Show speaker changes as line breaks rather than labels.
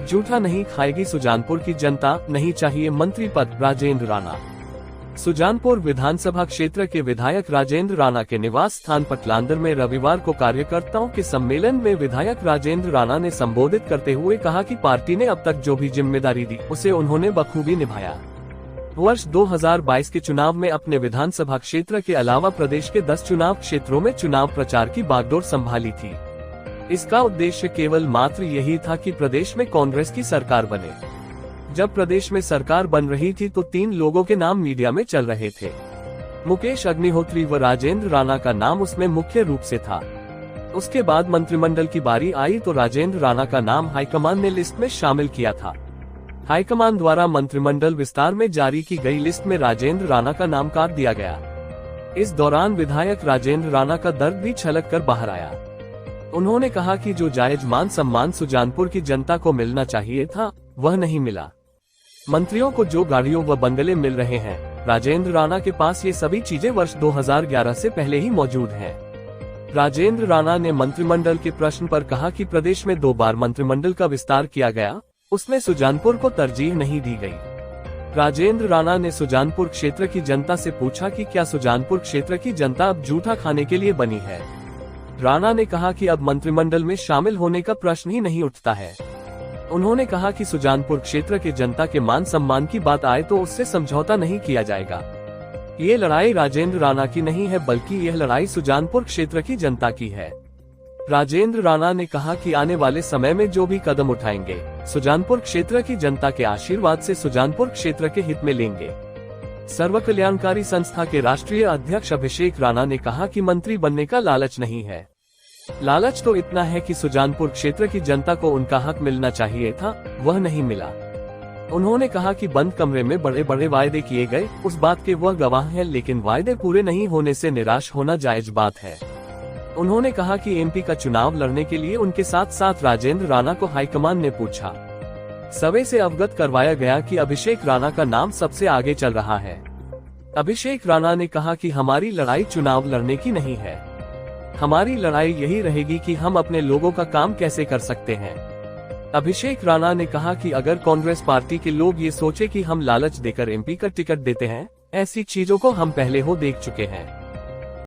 अब जूठा नहीं खाएगी सुजानपुर की जनता, नहीं चाहिए मंत्री पद, राजेंद्र राणा। सुजानपुर विधानसभा क्षेत्र के विधायक राजेंद्र राणा के निवास स्थान पटलांदर में रविवार को कार्यकर्ताओं के सम्मेलन में विधायक राजेंद्र राणा ने संबोधित करते हुए कहा कि पार्टी ने अब तक जो भी जिम्मेदारी दी उसे उन्होंने बखूबी निभाया। वर्ष 2022 के चुनाव में अपने विधानसभा क्षेत्र के अलावा प्रदेश के 10 चुनाव क्षेत्रों में चुनाव प्रचार की बागडोर संभाली थी। इसका उद्देश्य केवल मात्र यही था कि प्रदेश में कांग्रेस की सरकार बने। जब प्रदेश में सरकार बन रही थी तो 3 लोगों के नाम मीडिया में चल रहे थे। मुकेश अग्निहोत्री व राजेंद्र राणा का नाम उसमें मुख्य रूप से था। उसके बाद मंत्रिमंडल की बारी आई तो राजेंद्र राणा का नाम हाईकमान ने लिस्ट में शामिल किया था। हाईकमान द्वारा मंत्रिमंडल विस्तार में जारी की गई लिस्ट में राजेंद्र राणा का नाम काट दिया गया। इस दौरान विधायक राजेंद्र राणा का दर्द भी छलक कर बाहर आया। उन्होंने कहा कि जो जायज मान सम्मान सुजानपुर की जनता को मिलना चाहिए था वह नहीं मिला। मंत्रियों को जो गाड़ियों व बंगले मिल रहे हैं, राजेंद्र राणा के पास ये सभी चीजें वर्ष 2011 से पहले ही मौजूद हैं। राजेंद्र राणा ने मंत्रिमंडल के प्रश्न पर कहा कि प्रदेश में 2 बार मंत्रिमंडल का विस्तार किया गया, उसमें सुजानपुर को तरजीह नहीं दी गई। राजेंद्र राणा ने सुजानपुर क्षेत्र की जनता से पूछा कि क्या सुजानपुर क्षेत्र की जनता अब जूठा खाने के लिए बनी है। राणा ने कहा कि अब मंत्रिमंडल में शामिल होने का प्रश्न ही नहीं उठता है। उन्होंने कहा कि सुजानपुर क्षेत्र के जनता के मान सम्मान की बात आए तो उससे समझौता नहीं किया जाएगा। ये लड़ाई राजेंद्र राणा की नहीं है, बल्कि यह लड़ाई सुजानपुर क्षेत्र की जनता की है। राजेंद्र राणा ने कहा कि आने वाले समय में जो भी कदम उठाएंगे, सुजानपुर क्षेत्र की जनता के आशीर्वाद से सुजानपुर क्षेत्र के हित में लेंगे। सर्व कल्याणकारी संस्था के राष्ट्रीय अध्यक्ष अभिषेक राणा ने कहा कि मंत्री बनने का लालच नहीं है। लालच तो इतना है कि सुजानपुर क्षेत्र की जनता को उनका हक मिलना चाहिए था, वह नहीं मिला। उन्होंने कहा कि बंद कमरे में बड़े बड़े वायदे किए गए, उस बात के वह गवाह हैं, लेकिन वायदे पूरे नहीं होने से निराश होना जायज बात है। उन्होंने कहा कि एमपी का चुनाव लड़ने के लिए उनके साथ साथ राजेंद्र राणा को हाईकमान ने पूछा। सभी से अवगत करवाया गया कि अभिषेक राणा का नाम सबसे आगे चल रहा है। अभिषेक राणा ने कहा कि हमारी लड़ाई चुनाव लड़ने की नहीं है, हमारी लड़ाई यही रहेगी कि हम अपने लोगों का काम कैसे कर सकते हैं। अभिषेक राणा ने कहा कि अगर कांग्रेस पार्टी के लोग ये सोचे कि हम लालच देकर एमपी का टिकट देते हैं, ऐसी चीजों को हम पहले हो देख चुके हैं।